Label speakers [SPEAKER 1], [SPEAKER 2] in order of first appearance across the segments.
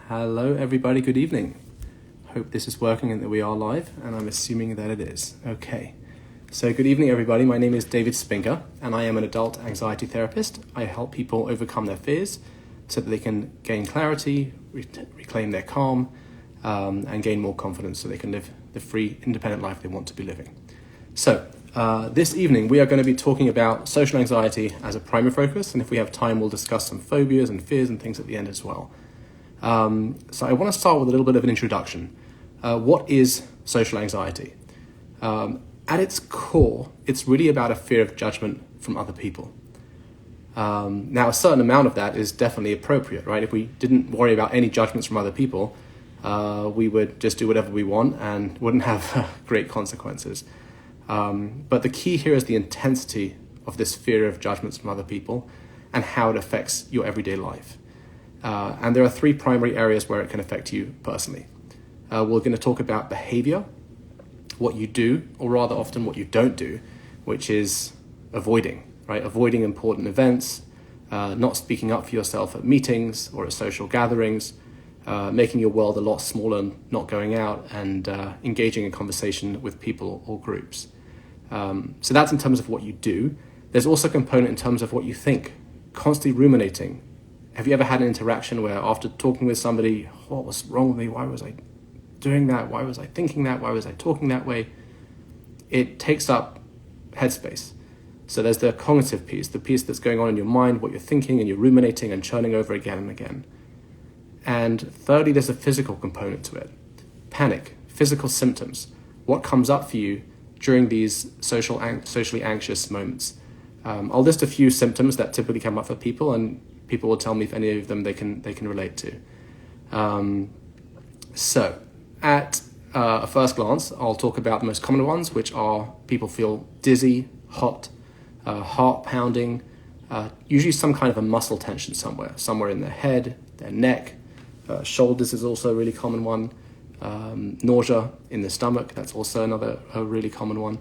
[SPEAKER 1] Hello everybody, good evening. Hope this is working and that we are live, and I'm assuming that it is. Okay, so good evening everybody. My name is David Spinka and I am an adult anxiety therapist. I help people overcome their fears so that they can gain clarity, reclaim their calm, and gain more confidence so they can live the free, independent life they want to be living. So this evening we are going to be talking about social anxiety as a primary focus, and if we have time we'll discuss some phobias and fears and things at the end as well. So I want to start with a little bit of an introduction. What is social anxiety? At its core, it's really about a fear of judgment from other people. Now, a certain amount of that is definitely appropriate, right? If we didn't worry about any judgments from other people, we would just do whatever we want and wouldn't have great consequences. But the key here is the intensity of this fear of judgments from other people and how it affects your everyday life. And there are three primary areas where it can affect you personally. We're going to talk about behavior, what you do, or rather often what you don't do, which is avoiding, right? Avoiding important events, not speaking up for yourself at meetings or at social gatherings, making your world a lot smaller and not going out, and engaging in conversation with people or groups. So that's in terms of what you do. There's also a component in terms of what you think, constantly ruminating. Have you ever had an interaction where after talking with somebody, what was wrong with me? Why was I doing that? Why was I thinking that? Why was I talking that way? It takes up headspace. So there's the cognitive piece, the piece that's going on in your mind, what you're thinking, and you're ruminating and churning over again and again. And thirdly, there's a physical component to it. Panic, physical symptoms. What comes up for you during these socially anxious moments? I'll list a few symptoms that typically come up for people, and people will tell me if any of them they can relate to. So at a first glance, I'll talk about the most common ones, which are people feel dizzy, hot, heart pounding, usually some kind of a muscle tension somewhere in their head, their neck. Shoulders is also a really common one. Nausea in the stomach, that's also another really common one.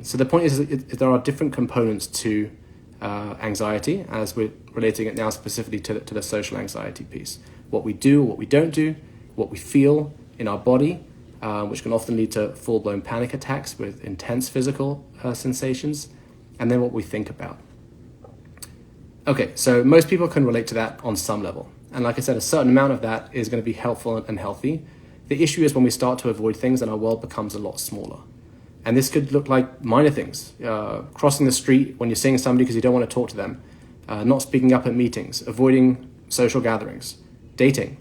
[SPEAKER 1] So the point is there are different components to anxiety, as we're relating it now specifically to the social anxiety piece. What we do, what we don't do, what we feel in our body, which can often lead to full-blown panic attacks with intense physical sensations, and then what we think about. Okay, so most people can relate to that on some level. And like I said, a certain amount of that is going to be helpful and healthy. The issue is when we start to avoid things and our world becomes a lot smaller. And this could look like minor things, crossing the street when you're seeing somebody because you don't want to talk to them, not speaking up at meetings, avoiding social gatherings, dating,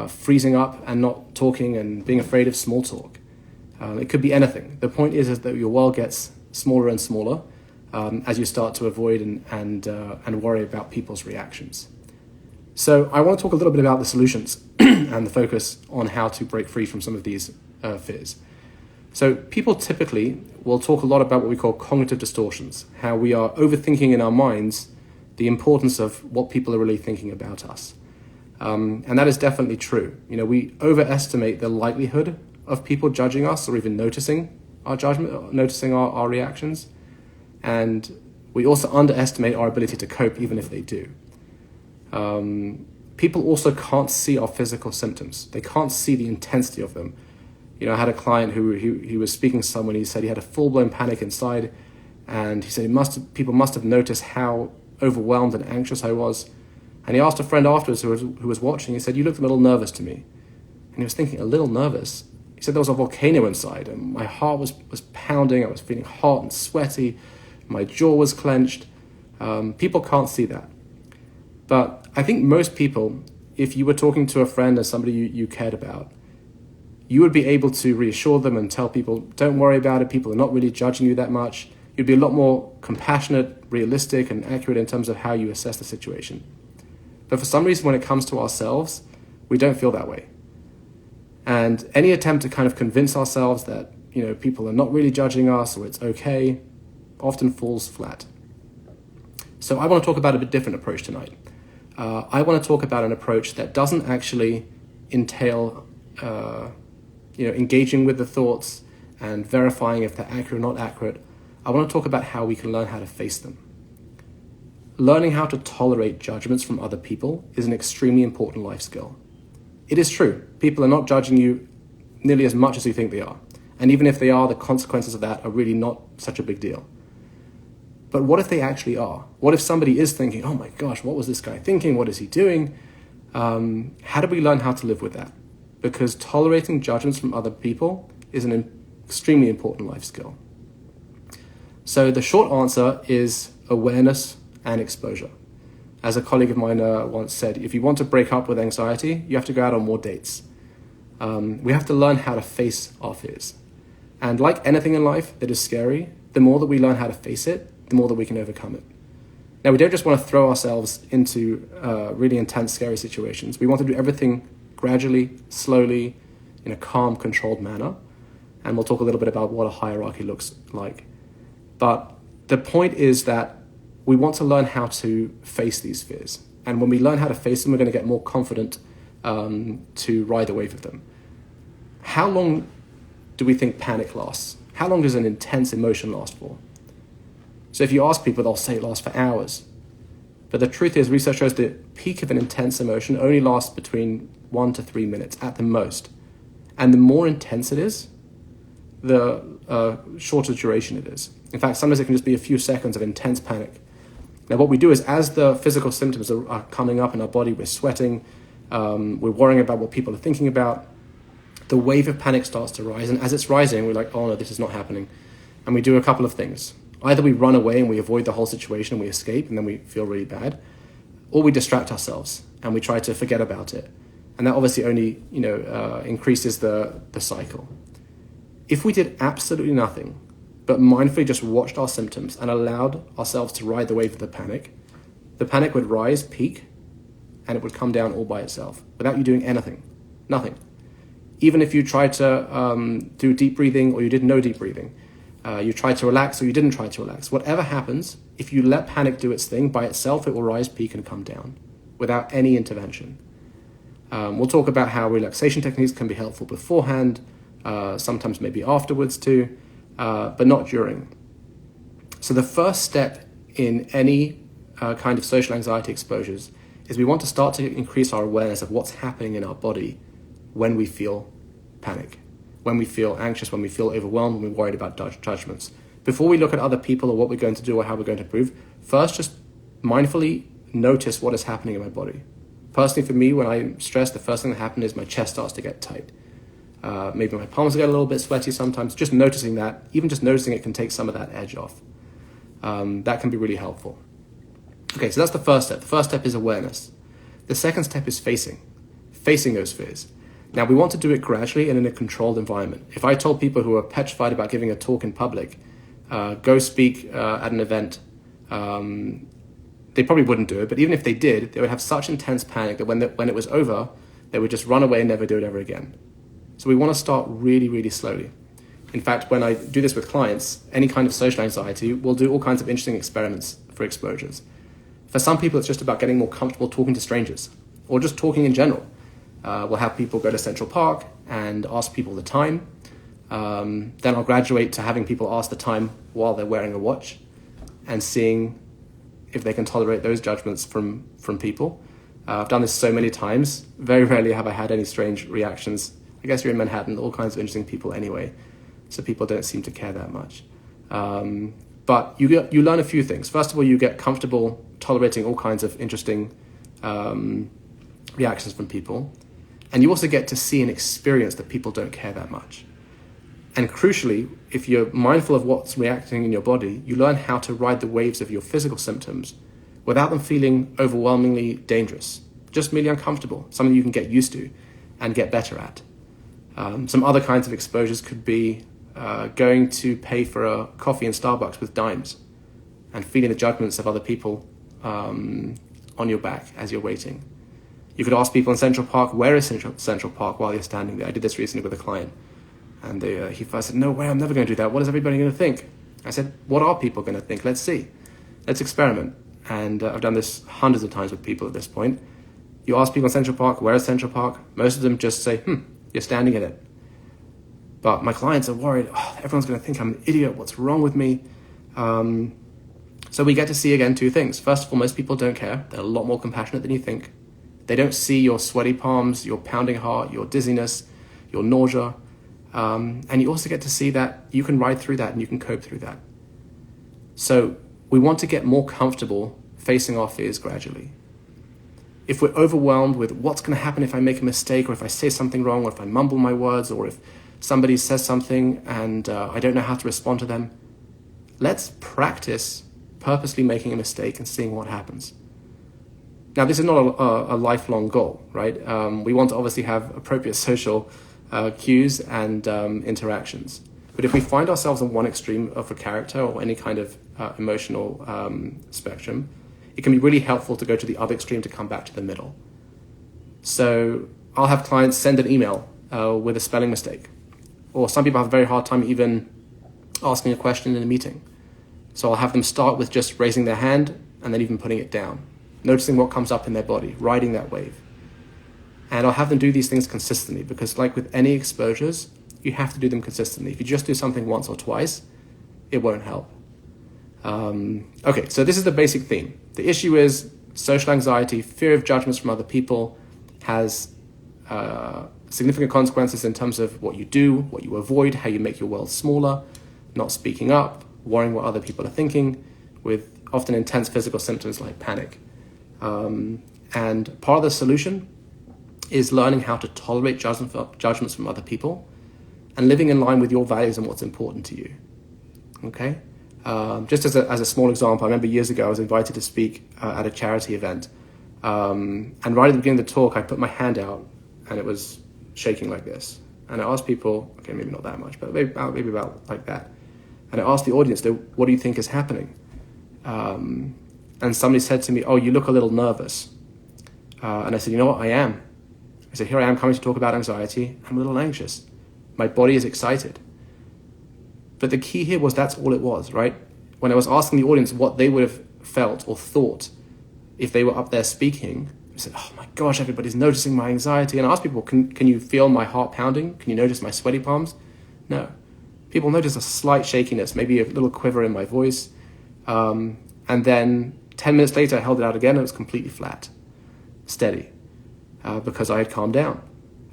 [SPEAKER 1] freezing up and not talking and being afraid of small talk. It could be anything. The point is that your world gets smaller and smaller as you start to avoid and worry about people's reactions. So I want to talk a little bit about the solutions and the focus on how to break free from some of these fears. So people typically will talk a lot about what we call cognitive distortions, how we are overthinking in our minds the importance of what people are really thinking about us. And that is definitely true. You know, we overestimate the likelihood of people judging us or even noticing our judgment, noticing our reactions. And we also underestimate our ability to cope even if they do. People also can't see our physical symptoms. They can't see the intensity of them. You know, I had a client who he was speaking to someone. He said he had a full-blown panic inside, and he said people must have noticed how overwhelmed and anxious I was. And he asked a friend afterwards who was watching. He said, "You looked a little nervous to me." And he was thinking, a little nervous? He said there was a volcano inside, and my heart was pounding. I was feeling hot and sweaty. My jaw was clenched. People can't see that. But I think most people, if you were talking to a friend or somebody you cared about, you would be able to reassure them and tell people, don't worry about it, people are not really judging you that much. You'd be a lot more compassionate, realistic, and accurate in terms of how you assess the situation. But for some reason, when it comes to ourselves, we don't feel that way. And any attempt to kind of convince ourselves that, you know, people are not really judging us or it's okay, often falls flat. So I want to talk about a bit different approach tonight. I want to talk about an approach that doesn't actually entail engaging with the thoughts and verifying if they're accurate or not accurate. I want to talk about how we can learn how to face them. Learning how to tolerate judgments from other people is an extremely important life skill. It is true. People are not judging you nearly as much as you think they are. And even if they are, the consequences of that are really not such a big deal. But what if they actually are? What if somebody is thinking, oh my gosh, what was this guy thinking? What is he doing? How do we learn how to live with that? Because tolerating judgments from other people is an extremely important life skill. So the short answer is awareness and exposure. As a colleague of mine once said, if you want to break up with anxiety, you have to go out on more dates. We have to learn how to face our fears. And like anything in life that is scary, the more that we learn how to face it, the more that we can overcome it. Now, we don't just want to throw ourselves into really intense, scary situations. We want to do everything gradually, slowly, in a calm, controlled manner. And we'll talk a little bit about what a hierarchy looks like. But the point is that we want to learn how to face these fears. And when we learn how to face them, we're going to get more confident to ride the wave of them. How long do we think panic lasts? How long does an intense emotion last for? So if you ask people, they'll say it lasts for hours. But the truth is, research shows the peak of an intense emotion only lasts between 1 to 3 minutes at the most. And the more intense it is, the shorter duration it is. In fact, sometimes it can just be a few seconds of intense panic. Now, what we do is, as the physical symptoms are coming up in our body, we're sweating, we're worrying about what people are thinking about, the wave of panic starts to rise. And as it's rising, we're like, oh no, this is not happening. And we do a couple of things. Either we run away and we avoid the whole situation and we escape and then we feel really bad, or we distract ourselves and we try to forget about it. And that obviously only, increases the cycle. If we did absolutely nothing, but mindfully just watched our symptoms and allowed ourselves to ride the wave of the panic would rise, peak, and it would come down all by itself without you doing anything, nothing. Even if you tried to do deep breathing or you did no deep breathing, you tried to relax or you didn't try to relax, whatever happens, if you let panic do its thing by itself, it will rise, peak, and come down without any intervention. We'll talk about how relaxation techniques can be helpful beforehand, sometimes maybe afterwards too, but not during. So the first step in any kind of social anxiety exposures is we want to start to increase our awareness of what's happening in our body when we feel panic, when we feel anxious, when we feel overwhelmed, when we're worried about judgments. Before we look at other people or what we're going to do or how we're going to improve, first just mindfully notice what is happening in my body. Personally, for me, when I'm stressed, the first thing that happens is my chest starts to get tight. Maybe my palms get a little bit sweaty sometimes. Just noticing that, even just noticing it can take some of that edge off. That can be really helpful. Okay, so that's the first step. The first step is awareness. The second step is facing those fears. Now, we want to do it gradually and in a controlled environment. If I told people who are petrified about giving a talk in public, go speak at an event, they probably wouldn't do it. But even if they did, they would have such intense panic that when it was over, they would just run away and never do it ever again. So we want to start really, really slowly. In fact, when I do this with clients, any kind of social anxiety, we'll do all kinds of interesting experiments for exposures. For some people, it's just about getting more comfortable talking to strangers or just talking in general. We'll have people go to Central Park and ask people the time. Then I'll graduate to having people ask the time while they're wearing a watch and seeing if they can tolerate those judgments from people. I've done this so many times. Very rarely have I had any strange reactions. I guess you're in Manhattan, all kinds of interesting people anyway, so people don't seem to care that much. But you learn a few things. First of all, you get comfortable tolerating all kinds of interesting reactions from people. And you also get to see and experience that people don't care that much. And crucially, if you're mindful of what's reacting in your body, you learn how to ride the waves of your physical symptoms without them feeling overwhelmingly dangerous, just merely uncomfortable, something you can get used to and get better at. Some other kinds of exposures could be going to pay for a coffee in Starbucks with dimes and feeling the judgments of other people on your back as you're waiting. You could ask people in Central Park, where is Central Park while you're standing there? I did this recently with a client. And he first said, no way, I'm never going to do that. What is everybody going to think? I said, what are people going to think? Let's see. Let's experiment. And I've done this hundreds of times with people at this point. You ask people in Central Park, where is Central Park? Most of them just say, you're standing in it. But my clients are worried, everyone's going to think I'm an idiot. What's wrong with me? So we get to see, again, two things. First of all, most people don't care. They're a lot more compassionate than you think. They don't see your sweaty palms, your pounding heart, your dizziness, your nausea. And you also get to see that you can ride through that and you can cope through that. So we want to get more comfortable facing our fears gradually. If we're overwhelmed with what's going to happen if I make a mistake, or if I say something wrong, or if I mumble my words, or if somebody says something and I don't know how to respond to them, let's practice purposely making a mistake and seeing what happens. Now, this is not a lifelong goal, right? We want to obviously have appropriate social cues and interactions. But if we find ourselves on one extreme of a character or any kind of emotional spectrum, it can be really helpful to go to the other extreme to come back to the middle. So I'll have clients send an email with a spelling mistake. Or some people have a very hard time even asking a question in a meeting. So I'll have them start with just raising their hand and then even putting it down, noticing what comes up in their body, riding that wave. And I'll have them do these things consistently, because like with any exposures, you have to do them consistently. If you just do something once or twice, it won't help. Okay, so this is the basic theme. The issue is social anxiety, fear of judgments from other people has significant consequences in terms of what you do, what you avoid, how you make your world smaller, not speaking up, worrying what other people are thinking, with often intense physical symptoms like panic. And part of the solution is learning how to tolerate judgments from other people and living in line with your values and what's important to you. Okay? Just as a small example, I remember years ago I was invited to speak at a charity event. And right at the beginning of the talk, I put my hand out and it was shaking like this. And I asked people, okay, maybe not that much, but maybe about like that. And I asked the audience, what do you think is happening? And somebody said to me, oh, you look a little nervous. And I said, you know what, I am. I said, here I am coming to talk about anxiety. I'm a little anxious. My body is excited. But the key here was that's all it was, right? When I was asking the audience what they would have felt or thought if they were up there speaking, I said, oh my gosh, everybody's noticing my anxiety. And I asked people, can you feel my heart pounding? Can you notice my sweaty palms? No. People notice a slight shakiness, maybe a little quiver in my voice. And then 10 minutes later, I held it out again and it was completely flat, steady, because I had calmed down.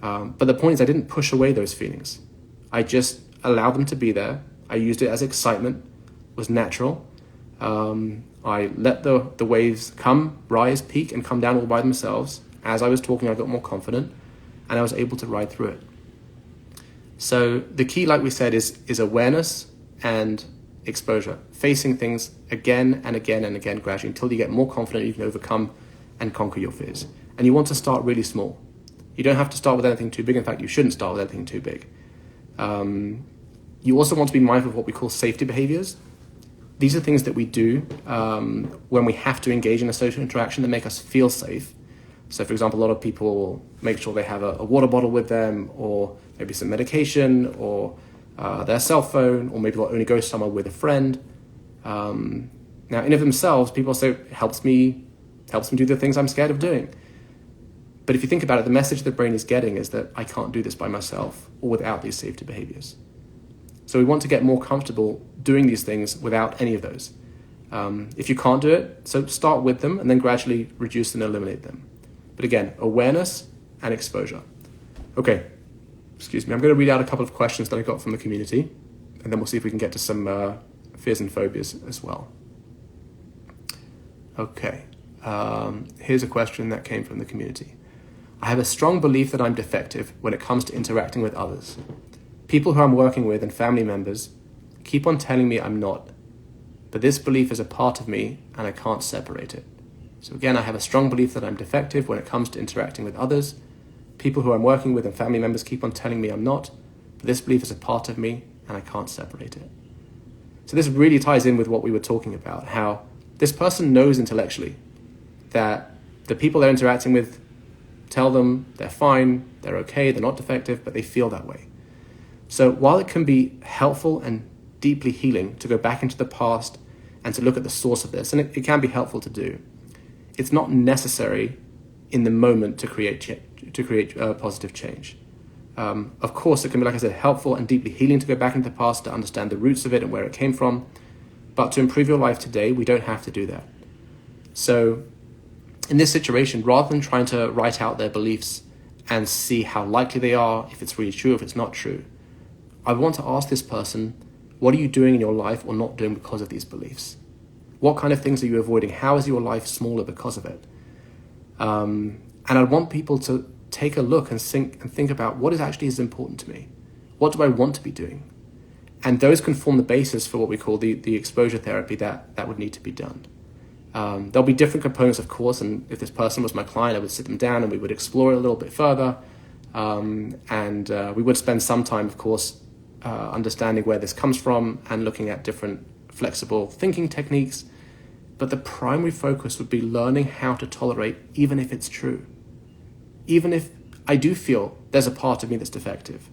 [SPEAKER 1] But the point is I didn't push away those feelings. I just allowed them to be there. I used it as excitement, was natural. I let the waves come, rise, peak, and come down all by themselves. As I was talking, I got more confident, and I was able to ride through it. So the key, like we said, is awareness and exposure, facing things again and again and again gradually until you get more confident you can overcome and conquer your fears. And you want to start really small. You don't have to start with anything too big. In fact, you shouldn't start with anything too big. You also want to be mindful of what we call safety behaviors. These are things that we do when we have to engage in a social interaction that make us feel safe. So, for example, a lot of people will make sure they have a water bottle with them, or maybe some medication, or their cell phone, or maybe they'll only go somewhere with a friend. Now, in and of themselves, people say, helps me do the things I'm scared of doing. But if you think about it, the message the brain is getting is that I can't do this by myself or without these safety behaviors. So we want to get more comfortable doing these things without any of those. If you can't do it, so start with them and then gradually reduce and eliminate them. But again, awareness and exposure. Okay, excuse me. I'm going to read out a couple of questions that I got from the community, and then we'll see if we can get to some fears and phobias as well. Okay, here's a question that came from the community. I have a strong belief that I'm defective when it comes to interacting with others. People who I'm working with and family members keep on telling me I'm not, but this belief is a part of me and I can't separate it. So again, I have a strong belief that I'm defective when it comes to interacting with others. People who I'm working with and family members keep on telling me I'm not, but this belief is a part of me and I can't separate it. So this really ties in with what we were talking about, how this person knows intellectually that the people they're interacting with tell them they're fine, they're okay, they're not defective, but they feel that way. So while it can be helpful and deeply healing to go back into the past and to look at the source of this, and it can be helpful to do, it's not necessary in the moment to create positive change. Of course, it can be, like I said, helpful and deeply healing to go back into the past to understand the roots of it and where it came from. But to improve your life today, we don't have to do that. So in this situation, rather than trying to write out their beliefs and see how likely they are, if it's really true, if it's not true, I want to ask this person, what are you doing in your life or not doing because of these beliefs? What kind of things are you avoiding? How is your life smaller because of it? And I want people to take a look and think about what is important to me. What do I want to be doing? And those can form the basis for what we call the exposure therapy that would need to be done. There'll be different components, of course, and if this person was my client, I would sit them down and we would explore it a little bit further. And we would spend some time, of course, understanding where this comes from and looking at different flexible thinking techniques. But the primary focus would be learning how to tolerate, even if it's true. Even if I do feel there's a part of me that's defective.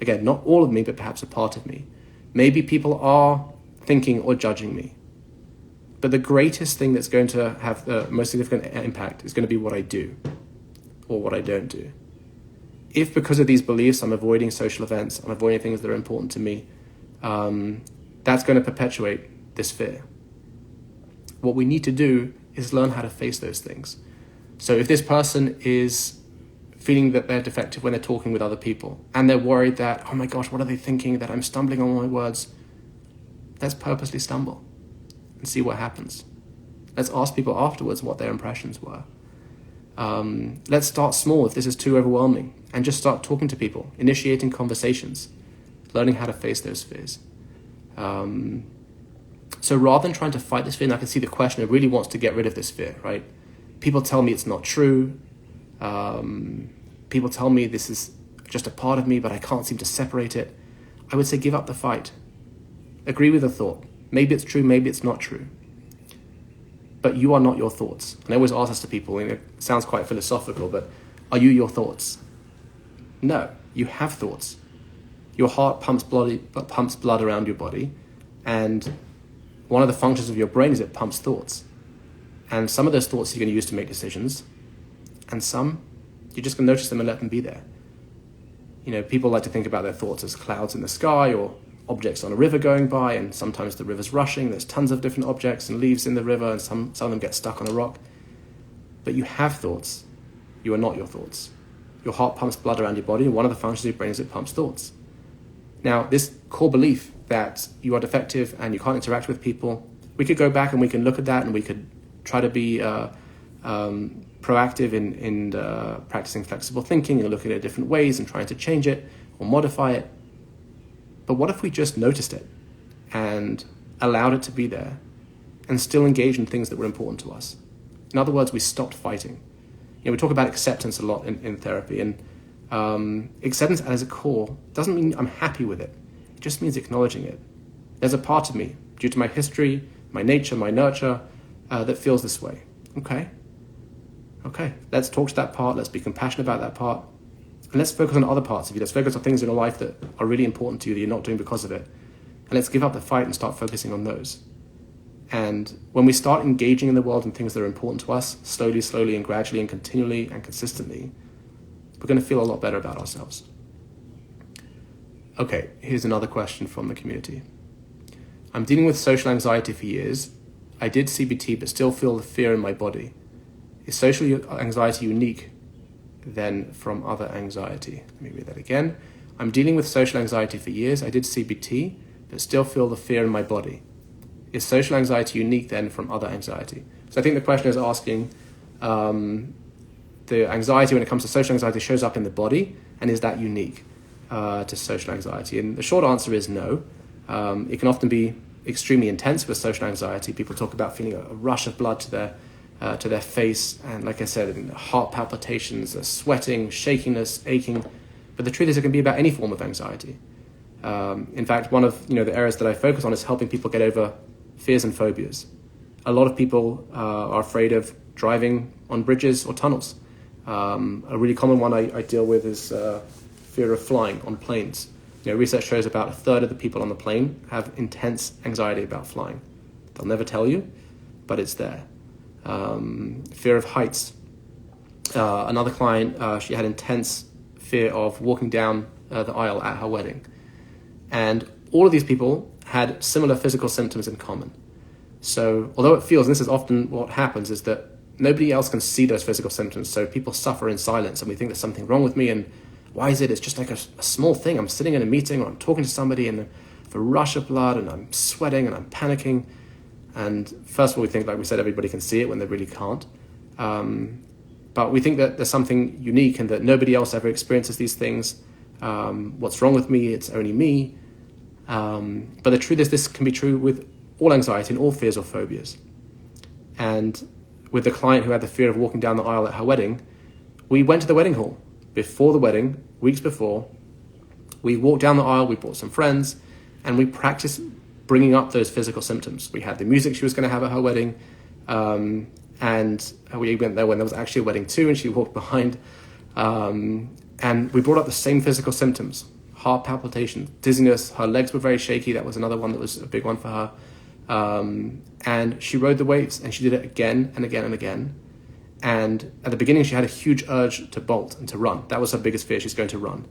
[SPEAKER 1] Again, not all of me, but perhaps a part of me. Maybe people are thinking or judging me. But the greatest thing that's going to have the most significant impact is going to be what I do or what I don't do. If because of these beliefs I'm avoiding social events, I'm avoiding things that are important to me, that's going to perpetuate this fear. What we need to do is learn how to face those things. So if this person is feeling that they're defective when they're talking with other people and they're worried that, oh my gosh, what are they thinking, that I'm stumbling on my words, let's purposely stumble and see what happens. Let's ask people afterwards what their impressions were. Let's start small if this is too overwhelming and just start talking to people, initiating conversations, learning how to face those fears. So rather than trying to fight this fear, and I can see the questioner really wants to get rid of this fear, right? People tell me it's not true. People tell me this is just a part of me, but I can't seem to separate it. I would say give up the fight. Agree with the thought. Maybe it's true, maybe it's not true. But you are not your thoughts. And I always ask this to people, and it sounds quite philosophical, but are you your thoughts? No, you have thoughts. Your heart pumps blood around your body, and one of the functions of your brain is it pumps thoughts. And some of those thoughts you're going to use to make decisions, and some you're just going to notice them and let them be there. You know, people like to think about their thoughts as clouds in the sky or objects on a river going by, and sometimes the river's rushing, there's tons of different objects and leaves in the river, and some of them get stuck on a rock. But you have thoughts. You are not your thoughts. Your heart pumps blood around your body, and one of the functions of your brain is it pumps thoughts. Now, this core belief that you are defective and you can't interact with people, we could go back and we can look at that, and we could try to be proactive in practicing flexible thinking and looking at different ways and trying to change it or modify it. But what if we just noticed it and allowed it to be there and still engage in things that were important to us? In other words, we stopped fighting. You know, we talk about acceptance a lot in therapy, and acceptance as a core doesn't mean I'm happy with it. It just means acknowledging it. There's a part of me, due to my history, my nature, my nurture, that feels this way. Okay, let's talk to that part. Let's be compassionate about that part. And let's focus on other parts of you. Let's focus on things in your life that are really important to you that you're not doing because of it. And let's give up the fight and start focusing on those. And when we start engaging in the world and things that are important to us, slowly and gradually and continually and consistently, we're going to feel a lot better about ourselves. Okay, here's another question from the community. I'm dealing with social anxiety for years. I did CBT but still feel the fear in my body. Is social anxiety unique then from other anxiety? Let me read that again. I'm dealing with social anxiety for years. I did CBT but still feel the fear in my body. Is social anxiety unique then from other anxiety? So I think the question is asking, the anxiety when it comes to social anxiety shows up in the body, and is that unique to social anxiety? And the short answer is no. It can often be extremely intense with social anxiety. People talk about feeling a rush of blood to their face, and like I said, heart palpitations, sweating, shakiness, aching. But the truth is, it can be about any form of anxiety. In fact, one of the areas that I focus on is helping people get over fears and phobias. A lot of people are afraid of driving on bridges or tunnels. A really common one I deal with is fear of flying on planes. Research shows about a third of the people on the plane have intense anxiety about flying. They'll never tell you, but it's there. Fear of heights. Another client, she had intense fear of walking down the aisle at her wedding. And all of these people had similar physical symptoms in common. So although it feels, and this is often what happens, is that nobody else can see those physical symptoms. So people suffer in silence, and we think there's something wrong with me. And why is it? It's just like a small thing. I'm sitting in a meeting, or I'm talking to somebody, and a rush of blood, and I'm sweating, and I'm panicking. And first of all, we think, like we said, everybody can see it when they really can't. But we think that there's something unique and that nobody else ever experiences these things. What's wrong with me? It's only me. But the truth is, this can be true with all anxiety and all fears or phobias. And with the client who had the fear of walking down the aisle at her wedding, we went to the wedding hall before the wedding, weeks before. We walked down the aisle, we brought some friends, and we practiced bringing up those physical symptoms. We had the music she was going to have at her wedding, and we went there when there was actually a wedding too, and she walked behind. And we brought up the same physical symptoms: heart palpitations, dizziness, her legs were very shaky. That was another one that was a big one for her. And she rode the weights, and she did it again and again and again. And at the beginning, she had a huge urge to bolt and to run. That was her biggest fear. She's going to run.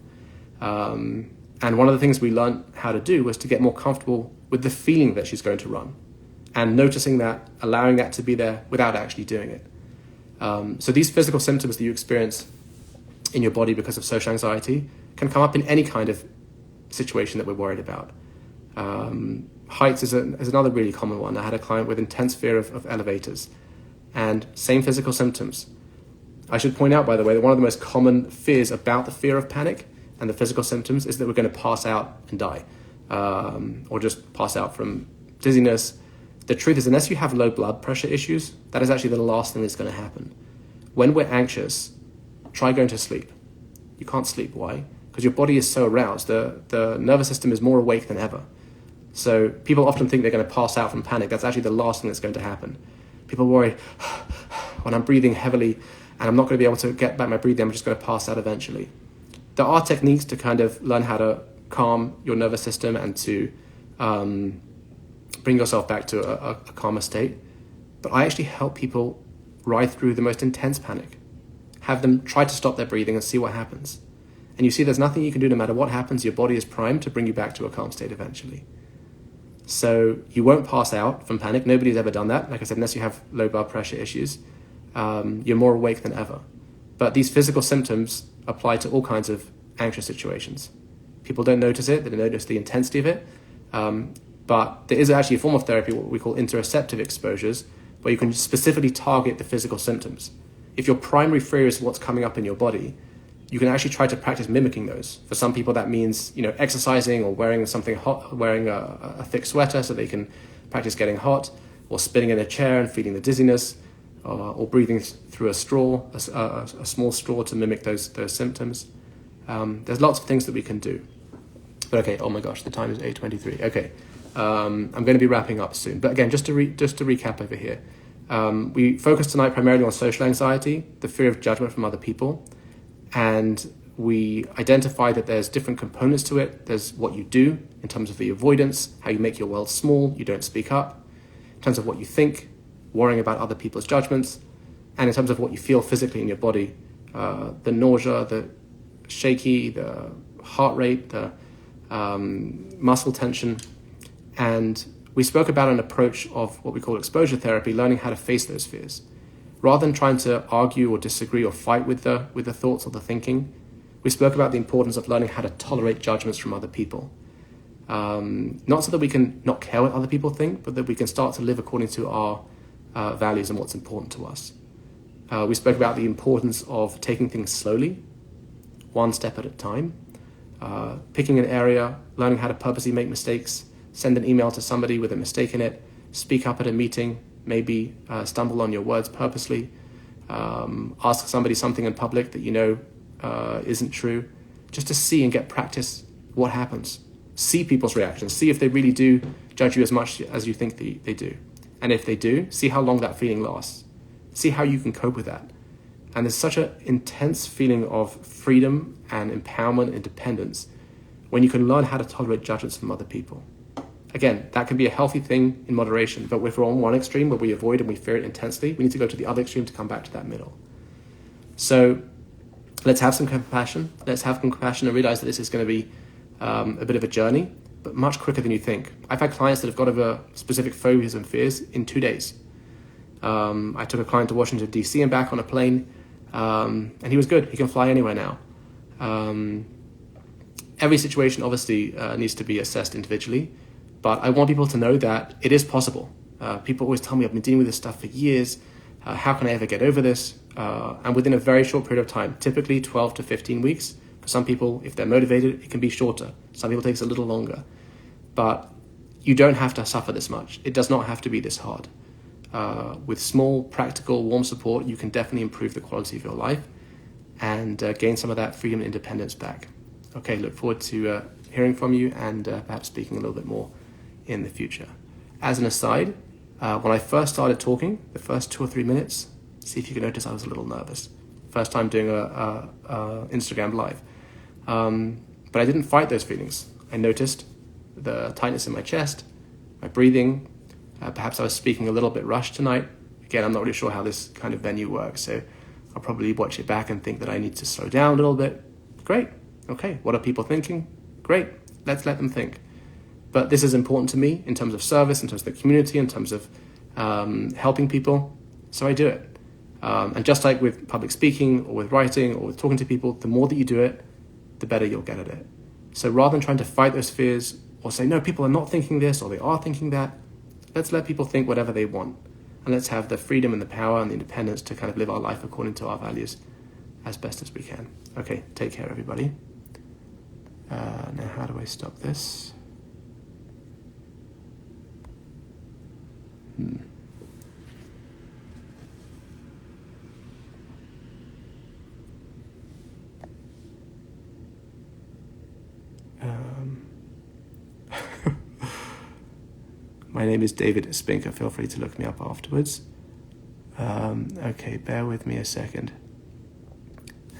[SPEAKER 1] And one of the things we learned how to do was to get more comfortable with the feeling that she's going to run, and noticing that, allowing that to be there without actually doing it. So these physical symptoms that you experience in your body because of social anxiety can come up in any kind of situation that we're worried about. Heights is another really common one. I had a client with intense fear of elevators, and same physical symptoms. I should point out, by the way, that one of the most common fears about the fear of panic and the physical symptoms is that we're going to pass out and die, or just pass out from dizziness. The truth is, unless you have low blood pressure issues, that is actually the last thing that's going to happen. When we're anxious, try going to sleep. You can't sleep. Why? Because your body is so aroused. The nervous system is more awake than ever. So people often think they're going to pass out from panic. That's actually the last thing that's going to happen. People worry, when I'm breathing heavily and I'm not going to be able to get back my breathing, I'm just going to pass out eventually. There are techniques to kind of learn how to calm your nervous system and to bring yourself back to a calmer state. But I actually help people ride through the most intense panic. Have them try to stop their breathing and see what happens. And you see there's nothing you can do. No matter what happens, your body is primed to bring you back to a calm state eventually. So you won't pass out from panic. Nobody's ever done that. Like I said, unless you have low blood pressure issues, you're more awake than ever. But these physical symptoms apply to all kinds of anxious situations. People don't notice it. They don't notice the intensity of it. But there is actually a form of therapy, what we call interoceptive exposures, where you can specifically target the physical symptoms. If your primary fear is what's coming up in your body, you can actually try to practice mimicking those. For some people, that means exercising or wearing something hot, wearing a thick sweater so they can practice getting hot, or spinning in a chair and feeling the dizziness, or breathing through a straw, a small straw to mimic those symptoms. There's lots of things that we can do. But okay, oh my gosh, the time is 8:23. Okay, I'm going to be wrapping up soon. But again, just to recap over here, we focused tonight primarily on social anxiety, the fear of judgment from other people. And we identify that there's different components to it. There's what you do in terms of the avoidance, how you make your world small, you don't speak up. In terms of what you think, worrying about other people's judgments. And in terms of what you feel physically in your body, the nausea, the shaky, the heart rate, the muscle tension. And we spoke about an approach of what we call exposure therapy, learning how to face those fears. Rather than trying to argue or disagree or fight with the thoughts or the thinking, we spoke about the importance of learning how to tolerate judgments from other people. Not so that we can not care what other people think, but that we can start to live according to our values and what's important to us. We spoke about the importance of taking things slowly, one step at a time, picking an area, learning how to purposely make mistakes, send an email to somebody with a mistake in it, speak up at a meeting, maybe stumble on your words purposely, ask somebody something in public that isn't true, just to see and get practice what happens. See people's reactions, see if they really do judge you as much as you think they do. And if they do, see how long that feeling lasts. See how you can cope with that. And there's such an intense feeling of freedom and empowerment and independence when you can learn how to tolerate judgments from other people. Again, that can be a healthy thing in moderation, but if we're on one extreme where we avoid and we fear it intensely, we need to go to the other extreme to come back to that middle. So let's have some compassion. Let's have compassion and realize that this is going to be a bit of a journey, but much quicker than you think. I've had clients that have got over specific phobias and fears in 2 days. I took a client to Washington, D.C. and back on a plane, and he was good. He can fly anywhere now. Every situation obviously needs to be assessed individually, but I want people to know that it is possible. People always tell me, I've been dealing with this stuff for years. How can I ever get over this? And within a very short period of time, typically 12 to 15 weeks. For some people, if they're motivated, it can be shorter. Some people it takes a little longer. But you don't have to suffer this much. It does not have to be this hard. With small, practical, warm support, you can definitely improve the quality of your life and gain some of that freedom and independence back. Okay, look forward to hearing from you and perhaps speaking a little bit more in the future. As an aside, when I first started talking, the first 2 or 3 minutes, see if you can notice I was a little nervous. First time doing a Instagram live. But I didn't fight those feelings. I noticed the tightness in my chest, my breathing. Perhaps I was speaking a little bit rushed tonight. Again, I'm not really sure how this kind of venue works, so I'll probably watch it back and think that I need to slow down a little bit. Great. Okay, what are people thinking? Great. Let's let them think. But this is important to me in terms of service, in terms of the community, in terms of helping people. So I do it. And just like with public speaking or with writing or with talking to people, the more that you do it, the better you'll get at it. So rather than trying to fight those fears or say, no, people are not thinking this or they are thinking that, let's let people think whatever they want. And let's have the freedom and the power and the independence to kind of live our life according to our values as best as we can. Okay, take care, everybody. Now, how do I stop this? My name is David Spinka. Feel free to look me up afterwards. Okay, bear with me a second.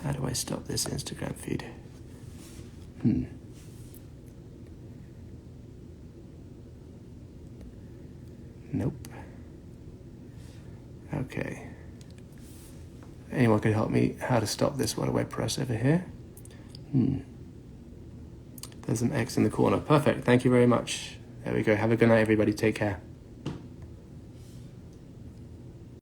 [SPEAKER 1] How do I stop this Instagram feed? Nope. Okay. Anyone could help me how to stop this? What do I press over here? There's an X in the corner. Perfect. Thank you very much. There we go. Have a good night, everybody. Take care.